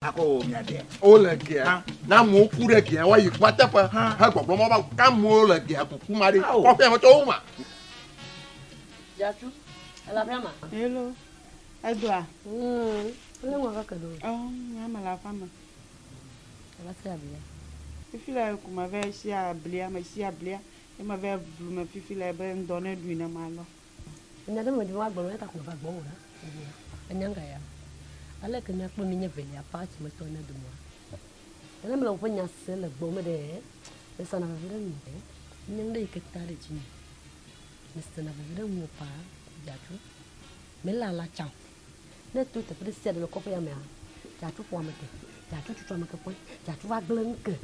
ako mi ade o le gia na mo ku re gia wa yi kwata pa ha gbogbo mo ba ka mo le gia ku mari ko fe mo to ma Jatu ala prama hello Edwa ole mo ka kado ama la fama ala se abia fifila ku ma ve si ablia ma si ablia e ma ve blu ma fifila be ndone du na ma lo nya de mo di wa gbo ta ku ba gbo na anyanga ya ala ke nya ko mi nya velia pa ti mo to na du mo ele me lo fo nya se le gbo me de esa na vele ni nyang de ke ta de chi Mr. na vele mo pa Jatu me la chao ne tu te pre se de lo ko ya me Jatu po me te Jatu tu ma ke po Jatu wa glen ke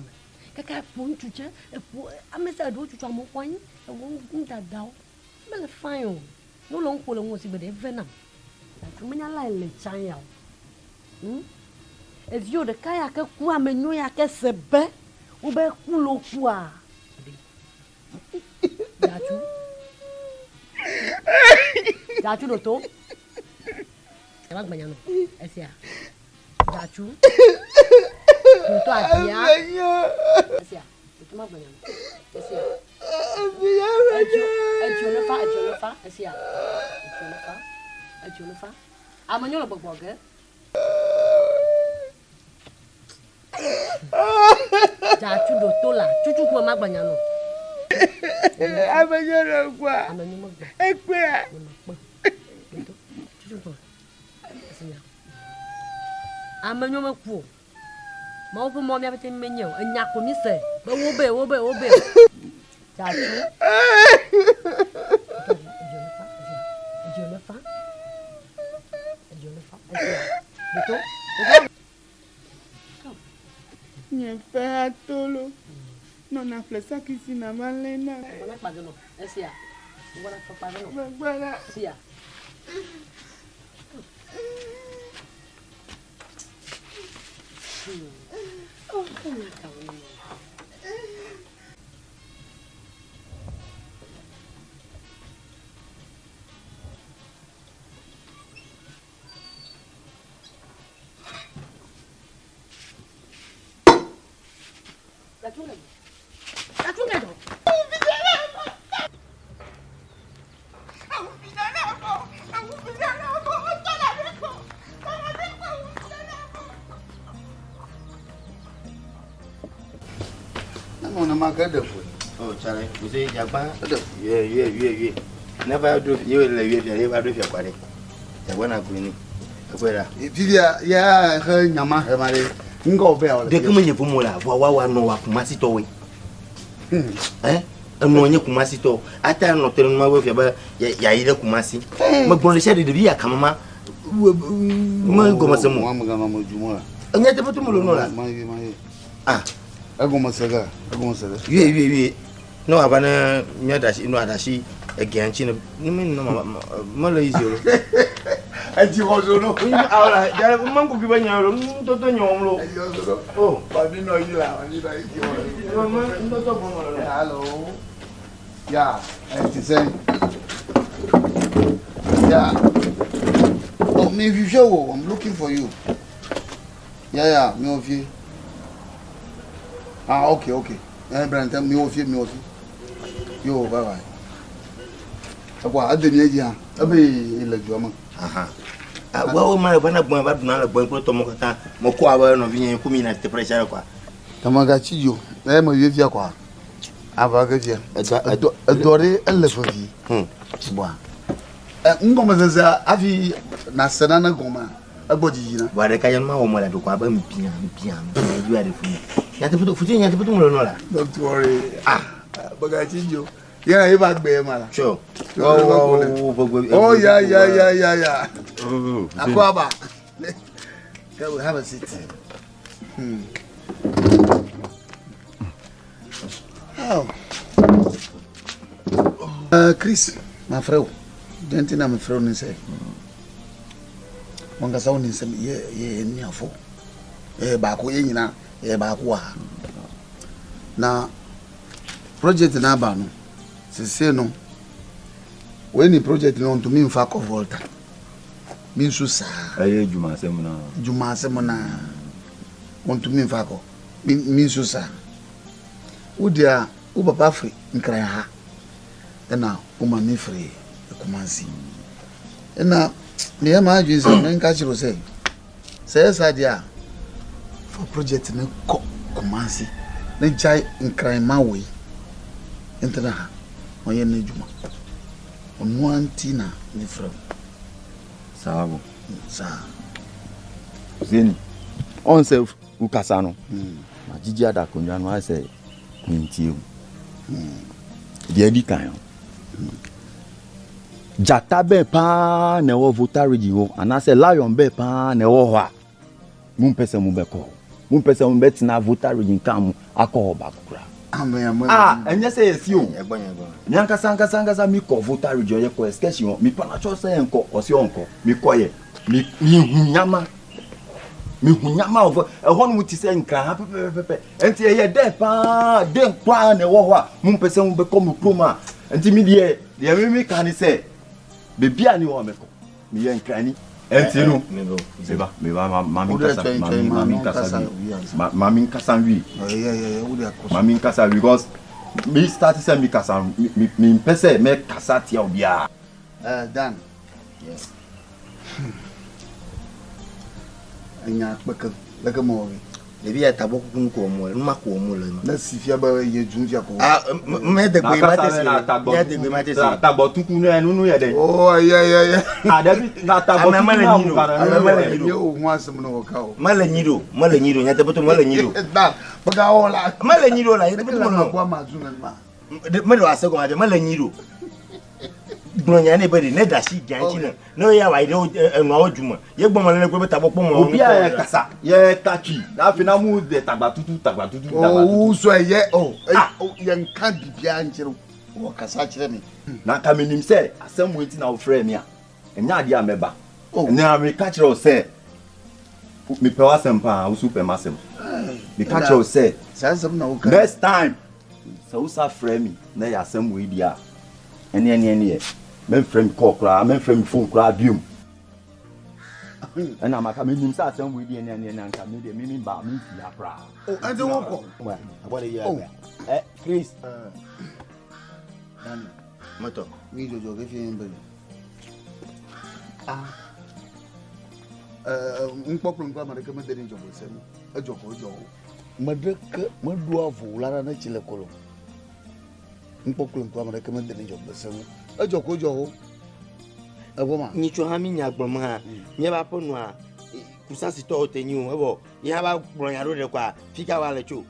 ka po tu che e po a me sa do tu mo po ni e wo nda dao me le fayo no lo ko lo mo si be de venam Jatu me nya la le chan ya e vio de kaya ke ku amenyo ya ke sebe u be ku lo ku a Jatu do to e ba gbanya no esia Jatu to adia esia to ma gbanya no esia ejo le fa esia ejo le fa amanyo lo gbogbo ge Jatu do to la chuchu ku ma gbanya no amanyo lo gwa amanyo mo gba e pe chuchu ko esia amanyo mo ku mo bu mo mi abete menyo anya ko mi se be wo be Jatu ejo le fa betul Nye fe atolo. Non na flesa kisi na malena. Wala pagano. Esia. Wala pagano. Wala. Esia. Oh, na maka da fu oh chare ku sai jagba da ye never do you le ye never do fi kware jagba na ku ni akwera bibia ya ha nyama ha mare ngo be o de kuma nye pomola wa no wa kuma si to we no nye kuma si to ata no tere no ma we fi ba ya ire kuma si ma gbon le shade de bi ya kama ma go ma semu ma ga ma jumo anya te putu mo no la ma agomasaga ye no abana nya dashi no adashi egianchi no mi no ma la izolo aji hozono ahora ya mangu ki banya lo toto nyomlo oh ba mi no yila ni da iki no ma toto bono lo hello yeah I say yeah oh me if you show I'm looking for you yeah me of you ah okay Brandon me of you yo bye bye akwa ademi aji ha abe ile juama aha wa ma bana gbon ba duna la gbon ko to mo kata mo ko aba no vinye ku mi na te pressure kwa tamaga chiyo na ma yefia kwa aba ga fia adore elefavi bwa ngoma zaza afi na sana na goma agboji na wa de kayan ma o mo la do kwa ba mpia you are the fool ya te putu futi ya te putu mo no la don't worry baga chiyo yeah you back be mala sure oh yeah akwaba can we have a seat Chris my friend dentina my friend ni say wanga sawo ni sem ye ni afo ba ko ye nyina ba ko a na project na ba no se no when the project no to me fa ko volta min su sa aye juma semna want to mean Fako. Mean Susa. Would ya, Uber free in Kraha. And now, Uma free, the Kumansi. And now, near my Jesus, and catch you say. Says idea for project in Kumansi. Then chai in crime my way. Enter her. My Juma. On one Tina, the from Sabo. Sir. Fusseni. On self, Ukasano. Ma Gigi ada kunjano, I say, Quinty. The Edican. Jata be pa ne wo voter radio and I say lion be pa ne wo hwa mun pese mun be ko mun pese mun betina voter radio kam akọ bakura enye say esi o nyanka sanga mi ko voter radio ye ko excursion mi pa na cho say enko osi onko mi ko ye mi hunyama of ehon mu ti say nka ha pepe enti ye de pa de kwa ne wo hwa mun pese mun be ko mu proma enti mi de mi kan say baby ani wo meko mi yen krani enti no me ba mami kasa wi mami kasa because me start say mi kasa mi pese me kasa tia obia Dan. yes Anya baka mo wi. lebi ya tabo kun ko mo ma ko mo le Na sifia ba ye junja ko. me de gbe ma te se ya de gbe ma te se tabo tuku no enu ye de Oh yeah. Dabi na tabo tuku na Yo ho asem no ka o. mala nyiro nya te boto mala nyiro Da baka ola. mala nyiro la ye de boto No no kwa mazuna ma. me do ase ko ma de mala nyiro Glonya ne body ne dashi ganchi na no ya wa ide enwa odwuma ye gbon mo le pe tabo po mo obi a kasa ye tachi na fi na mu de tagbatutu Oh so ye ye nkan bibia nchiro wo kasa kire me na ka menim se asem wenti na wo frɛ me a enya ade a meba na me ka kire o se me pe wasem pa wo super masem me ka kire o se sasem na wo ka next time so sa frɛ me na ya asem we dia ene men frame call kra men frame phone kra biom and am aka menim sa asem we di ene anka me de me ba me fi akra and the one ko what ya Chris Dan moto mi jojo ke fi nbe nkpokro nkwa ma de ke me de njobo se mo ejoko madaka madu avu lara na chile kolo nkpokro nkwa ma de ke me de njobo se mo ejoko eboma ni cho ha mi nya gbom ha nye ba ponu a kusasi to otenyi o ebo ya ba gbon ya ro de kwa fika le cho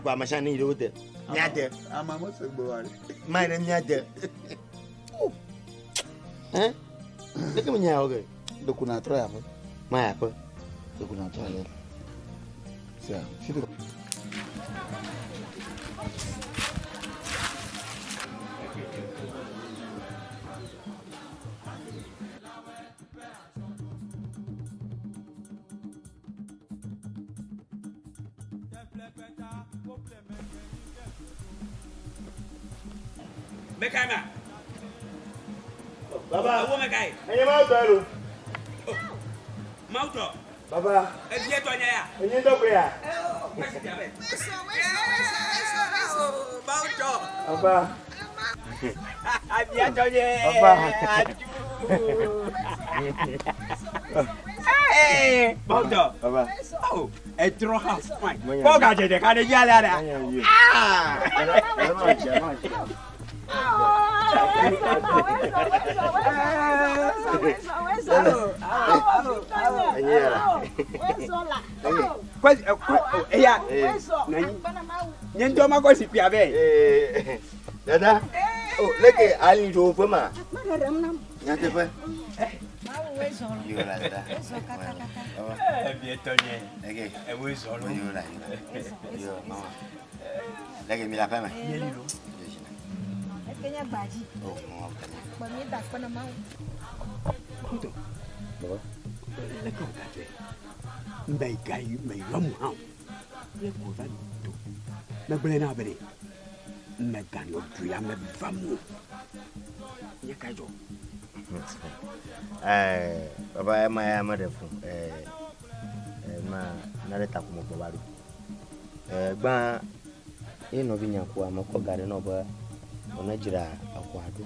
kwa masha ni ro de nya de ama mo se gbo wale mai na nya de de ke nya o ge de kuna tra ya mai apa de kuna tra ya sia shiri Mekana. Baba, wo mekai. enye ma to Mauto. Baba, E die to nya ya. enye to pre ya. Kwesi dia be. Mauto. Baba. Dia to nya. Baba. Eh, Mauto. Baba. Oh, e tro house fine. Ko ga je de ka de ya la da. Kwesi ya. Nyen to ma ko si pia be. Dada. Oh, leke ali do fe ma. Nya te fe. Yo la dada. Bien to nya. Leke. E wo so lo. Yo la. Yo mama. Leke mi la fe ma. Kenya baji. Oh, mama utani. Bami da kona mau. Mauto. Baba. Le ko ka je. Mbai kai mai ram ha. Le ko va do. Na bele na bele. Me gano duya me vamu. Nye ka jo. Baba ma ya ma de fu. na leta como bobado gba ino binya ko amako gare no ba ona jira akwado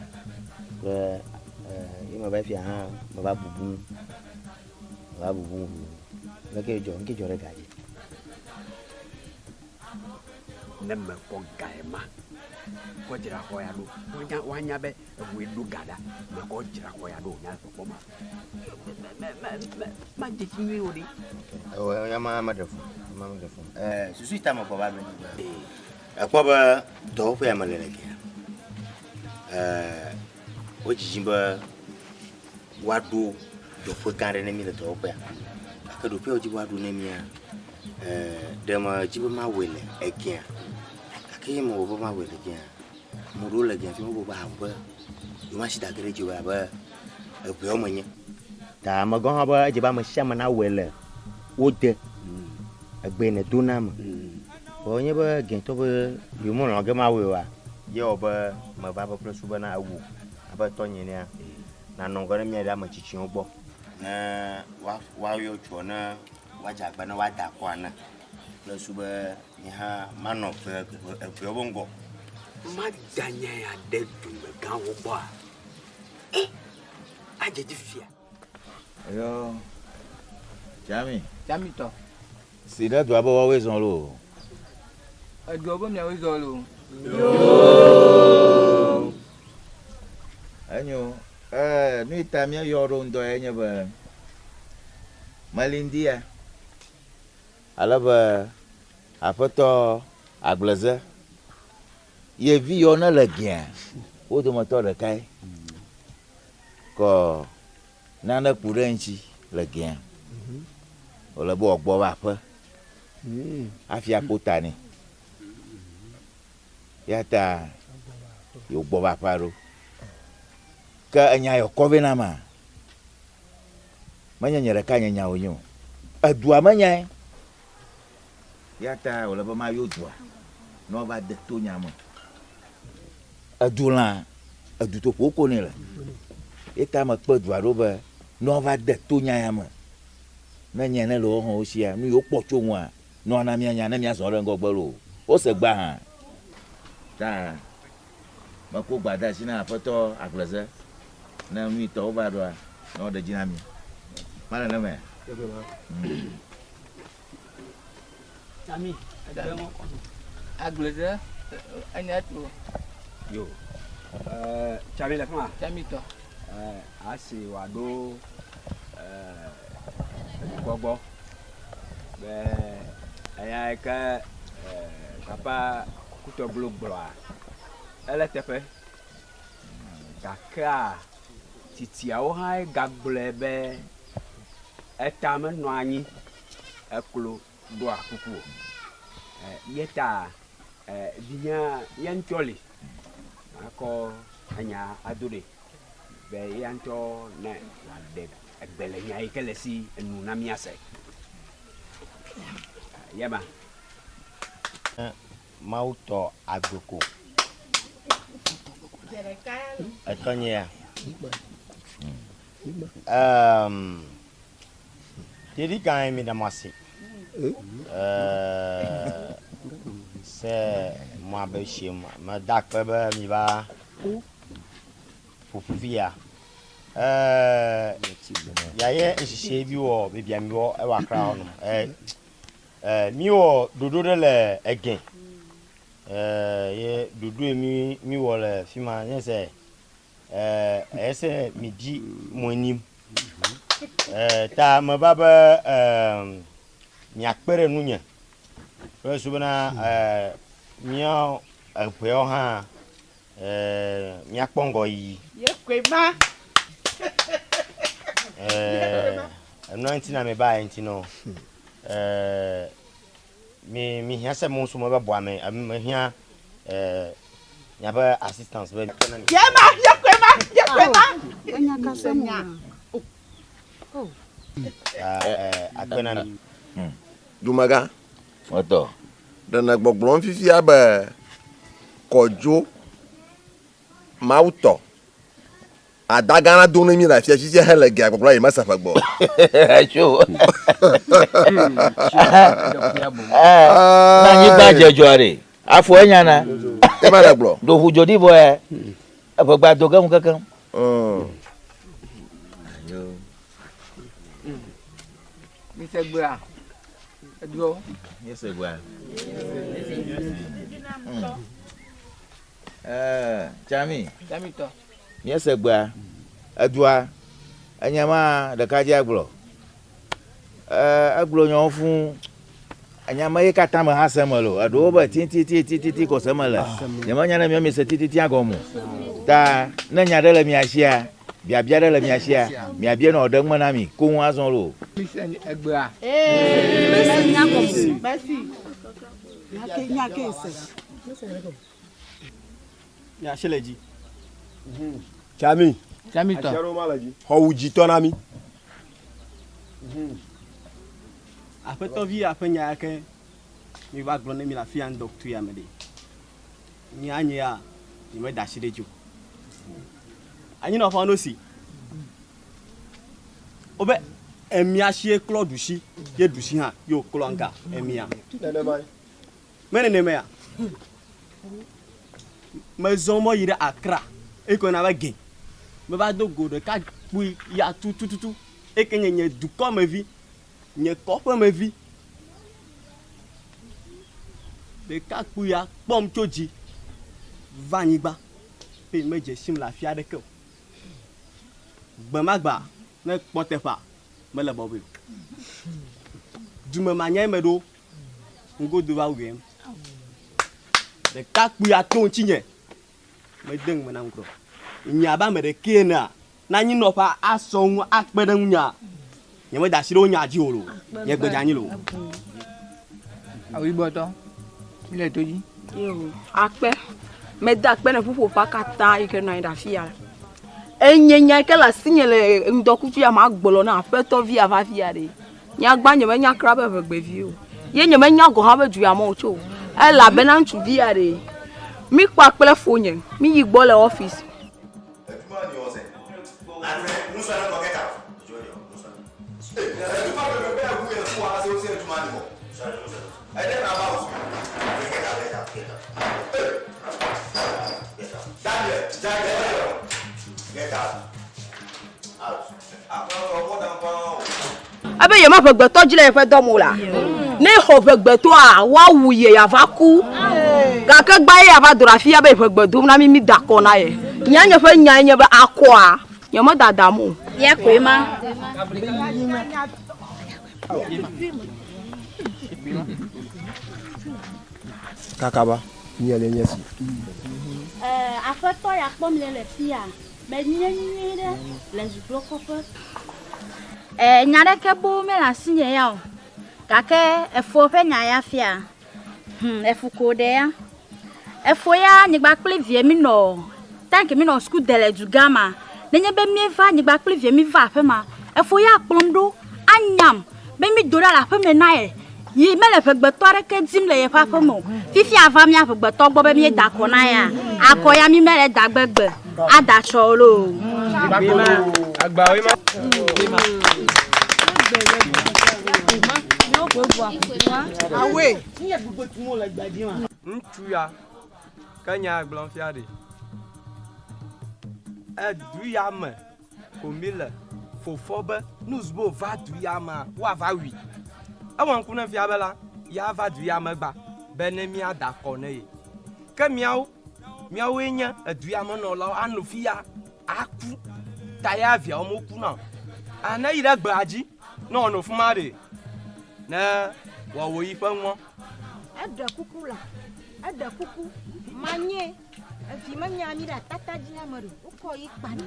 ima ba fi ha ba bubu lake jo nki jore gaji nemma ko gaema ko jira ko ya do wanya be we do gada me ko jira ko ya do nya ko ma je kimi odi ya ma defu susu itama ko ba me ko ba do ko ya maleleke o jimba wadu do fo kare ne mi le to ko ya ka do pe o ji wadu ne mi a dema jiba ma wele ekia akeye mo bo ma wele ekia mo ro le ekia fi mo bo ba ba yo ma shida gere ji ba ba e pe o monye ta ma go ha ba jiba ma sha ma na wele o de egbe ne do na ma o nye ba gen to ba yo mo no ge ma we wa ye o ba ma ba plus ba na awu aba to nye ne na no gore mi da ma chichi ogbo na wa yo chuo na waja gba na wada kwa na le suba ni ha mano fe bongo madanya ya de du me kan wo ba aje di fia yo Jami to si da do abo we zon lo ado bo mi we zon lo yo anyo ni tamia yo ro ndo enye ba malindia alaba apoto agbleze ye vi yo na le gian o do moto le kai ko nana kurenchi le gian o le bo ogbo ba pe afia potani yata yo gbo ba paro ka anya yo kovena ma manya nyere ka nya onyo adua manya yata o le ba ma yo dua no ba de to nya mo adula adu to poko ni le eta ma pe dua ro ba no va de to nya ya mo na nya ne lo ho o sia nu yo po cho nwa no na mi anya na mi aso re ngo gbo lo o se gba han ta ma ko gba da sina foto agleze na mi to ba do no de jina mi mala na me Jami ada mo agleze anya to yo Jami la kama Jami to asi wado gbogbo be aya ka papa kuto blogbo ele tefe kaka titiawo ha gagble be etame no anyi eklo do akuku yeta binya yantoli ako anya adore be yanto na de egbele nya ikelesi enu na miase yeba mauto agboko atonya tedi kan mi da masi c'est moi be chez moi ma dak pe ba mi ba fufuvia ya ye nhihye bi wo bibia mi wo e wa kra ho no mi wo dodo de le again ye dodo mi wo le fima ye se ese mi di monim ta ma baba mi akpere nunya so subana mi o pe o ha mi akpongo yi ye kwema anointing na me ba entino mi hia se mo so mo ba boa me me hia nya ba assistance ba ye kwema anya kasanya akpena Dumaga moto dana gbogblon fifi abe kojo mauto adagana doni mi la fi sise hele ga gbogblon yi masafa gbo acho Na nyi ba je jore. Afo enya na. E ba da glo. Do hu jodi bo e. Afo gba do gam kankan. Mr. Bra. Adwo. Yes, gwa. Chami to. Yes, gwa. Adwa. Anyama da kaje aglo. Aglo nyon fun. Anyama ye katama hasemalo. Ado ba ti ko semala. Nyama nyana mi me se ti agomo. Ta na nya de la mi ahia. Bia de la mi ahia. Mi abia na odan mana mi ko hu azon lo. Fusseni Egbra. Merci. Ya sheleji. Chami to. howuji tonami Apeto vi apenya ke mi va glone mi la fi an docteur ya mede. Ni anya ni me dashi deju. Anyi no fa no si. Obe emia hie klo dushi, ye dushi ha, yo klo anka emia. Mene me ya. Me zomo yire Accra. E ko na ba gen. Me ba do go de ka pu ya tu. E ke nye du ko me vi. Nye ko me vi. De ka pu ya pom choji. Vanigba. Pe me je sim la fia de ko. Gbamagba ne potefa me le bobu. Du me manya me do. Ngo do ba wem. De ka pu ya ton chinye. Me deng me na ngro. Nya ba me de kena. Na nyi no fa asonwu akpede nya. Nye me da shiro nya ji olo. Ye gbeja nyi lo. Awi boto. Ile toji. Yo, akpe. Me da akpe na fufu pa kata ike na ida fia. Enya ke la signele ndoku fia ma gbolo na apeto via va via de. Nya gba nye me nya krabe vegbe vi o. Ye nye me nya go ha be du ya mo cho. E la be na ntu via de. Mi pa pele fonye, mi yi gbo le office. Abe ye ma fegbe to jile fe do mo la. Ni ho fegbe to a wa wuye ya va ku. Ga ke gba ya va dora fi abe fegbe do na mi da ko na ye. Nya nya fe nya nya ba akwa. Ye mo dada mo. Ye ko ma. kakaba nyele nyesi afeto ya kpom le fia me nyenye de les blocofe nyare ke bo me la sinye ya o kake efo fe nya ya fia efu ko de ya efo ya nyigba kple vie mi no tank mi no school de le du gama nenye be mi va nyigba kple vie mi va fe ma efo ya kplom do anyam be mi do la fe me na e yi me le fegbeto are ke dim le ye papa mo fifi ava mi afegbeto gbo be mi da ko na ya akoya mi me le da gbegbe ada cholo agba we ma awe ni e gbogbo ti mo le gbadi ma ntu ya kanya agblon fiade du ya me komile fofo be nuzbo va du ya ma wa va wi awon kuna fi abela ya va du ya magba bene mi ada ko na ye ke miawo enya du ya mo no la anu fi ya aku ta ya via o mo ku na ana ire gbaji no no fuma de na wa wo yi fa won ada kuku la ada kuku manye fi manya mi da tata jina maru uko yi pani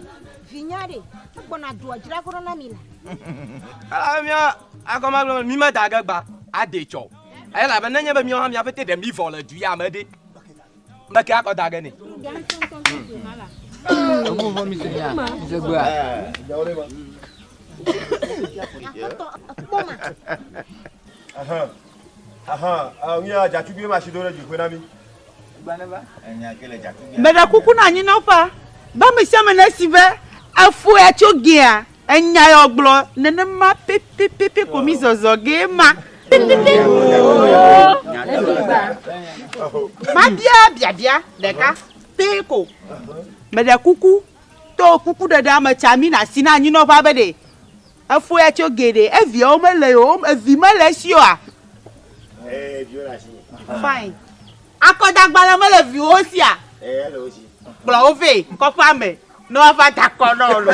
vinyare agbona do ajira ko na mi la mia akoma mi ma daga gba adecho ay la benanya be mi o mi afete dem mi vola du ya made ma ka ko daga ni ogo vo mi se ya se gba mi a jatu bi ma shi do re ju pe na mi Meda kuku na nyi no fa. Ba me sia me na sive afu e chogia. enya yo glo nene ma pipi komi zozo ge ma ma bia deka teko me de kuku to kuku de da ma chami na sina nyi no fa be de afu ya cho gede evi o mele o evi mele si o a vi o la si fine akoda gbala mele vi o si a lo si glo o fe ko fa me no fa ta ko no lo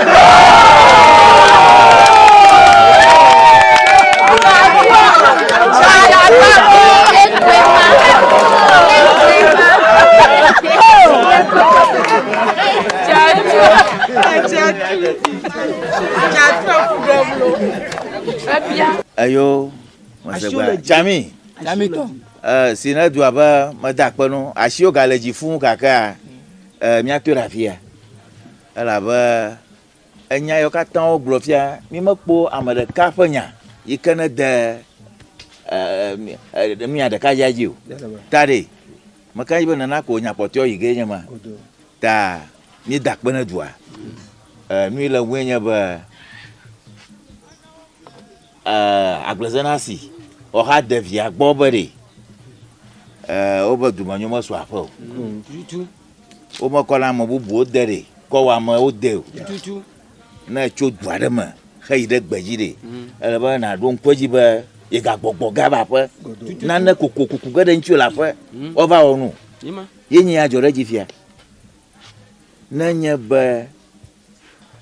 Ayo, masegba. Chami. Chami to. Sina dua ba madakpanu, asio galeji fun kaka miato rafia. Ala ba enya yo katan o glofia, mi makpo amade kafanya. Ikana de mi ada kajaji. Tade. Makai ba nana ko nya potio yigenya ma. Ta mi dakpana dua. Mi la wenya ba aglazanasi o ha devia gbobere o ba duma nyomo so afa tutu o mo kola mo bubu o dere ko wa mo o de tutu na cho duare ma khayide gbajire ele ba na don poji ba e ga gbogbo ga ba fa na na kokokuku ga den chu la fa o ba onu yenyi ajore jifia na nya ba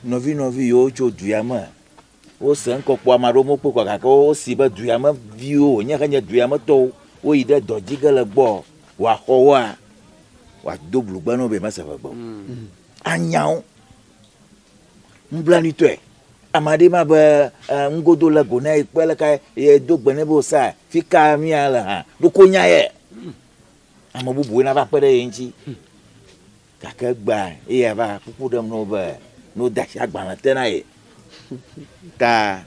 novi yo cho duama o sen ko po amaro mo po ka o si ba duama view nya ka nya duama to o ide doji gele gbo wa howa wa doblu gba no be ma safa gbo anyaw mblani to e amade ma ba ngodo la go na ipele ka e dogbe ne bo sa fi ka mi ala ha do ko nya ye amobubu na ba pere yinchi kaka gba e ya ba pupu dem no ba no dashi agba na tena e ta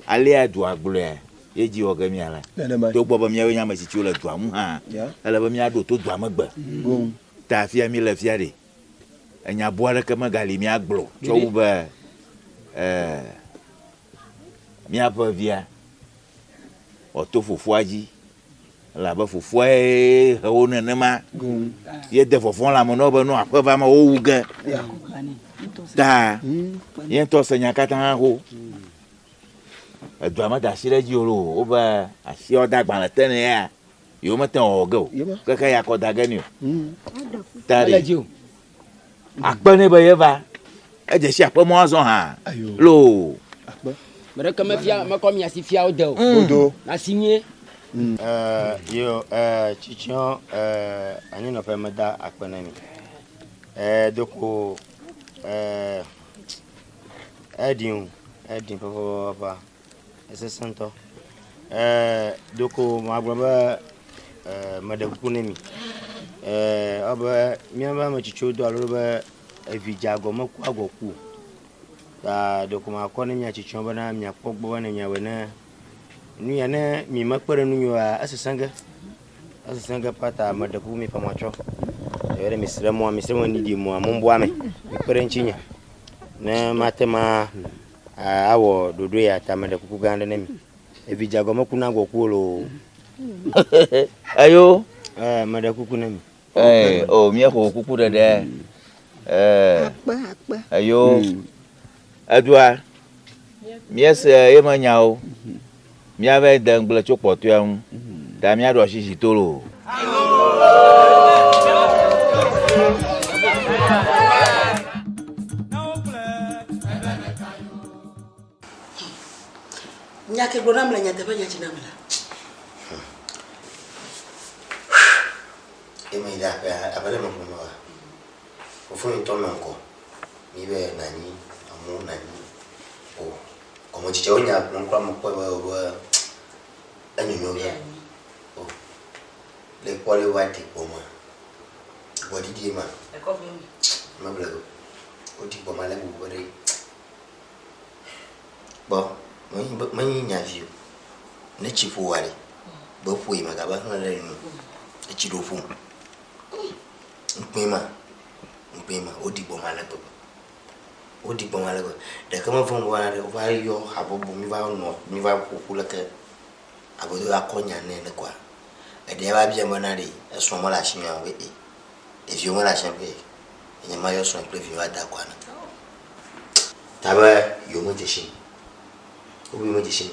ale adu aglo e ji ogami ala to gbo mi nya ma si ti o la du amu ha ala ba mi ado to du amagba ta fi mi la fi ade enya boare ka magali mi aglo cho ba mi apa via o to fufu aji la ba fufu e o ne ma ye de fofon la mo no ba no akwa ma o wuga da yen to senya katan ho adwa ma da sire ji oro o ba asi o da gba la tene ya yo ma tan o go kaka ya ko da gani o tare akpane ba ye ba e je si apo mo azon ha lo mere kama fia ma ko mi asi fia o de o na sinye yo chichon ani no pe meda akpane mi doko edin papa ese santo doko magba meda kunemi aba mi aba ma chicho do alo ba evijago maku agoku ta doko ma ko ni chicho bana mi akpogbo bana mi awena nu ya na mi makpere nu yo asesanga pata meda ku mi pamacho yere misremo ni di mo ambo ame mi pere nchinya na matema awo dodo ya tamede kuku ganda nemi evijago makuna gokulo ayo mede kuku nemi o mi ko kuku dede akpa ayo adwa mi ese e manyao mi ave dangle chopoto ya da mi ado shishi tolo nyake gbona mla nyate banya china mla emi da pa abale mo mo wa ofu nto nko mi be nani amu nani o como chiche onya nkwa mo kwa wa anyo ya o le kwale wati poma body di ma e ko fi ma blago o ti poma le bu bore bo many nyavio ne chifu wale bo fuyi magaba na le nu e chidofu mpema odigbo mala to o di bon ala de kama fon wa va yo abobo mi va no mi va kokula ke abodo akonya ne kwa e de ba bia mo na de e so mo la shinwa we e vi mo la shinwe e nya ma yo so pre vi wa da kwa na taba yo mo jeshi o bi mo jeshi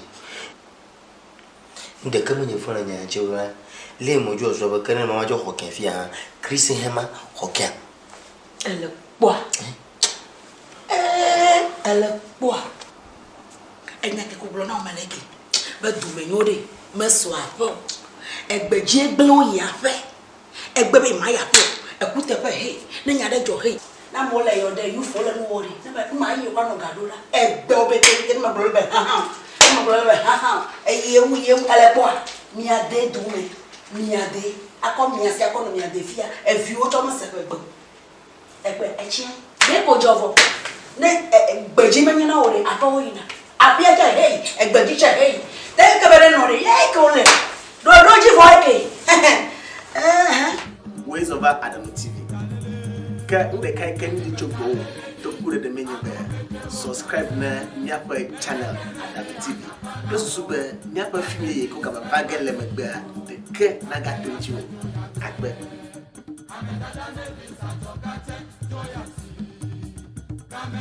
de kama ni fona nya jewa le mo jo so ba kana ma jo hoken fi ha Christian hema hoken elle bois elle bois elle n'a que couple non malaki ba du me nyode me so apo egbeji egbe o ya fe egbe be ma ya po ekute pe he na nya de jo he na mo le yo de you follow no worry na ba ma yi kwa no gadola egbe obete ma bro be ha ye elle bois mi ade du me mi ade akọ mi ase akọ no mi ade fia e fi o to mo se pe egbe echi be ko jovo ne gbeji menye na ore ato yina apia ja hey egbeji cha hey te ke bere no re ye ko le do ji vo ke Ways of Adam TV ka ube kai kan ni chobo to kure de menye be subscribe na nyapa channel Adam TV plus super nyapa film ye ko ka ba bagel le megbe de ke na ga to ji o akbe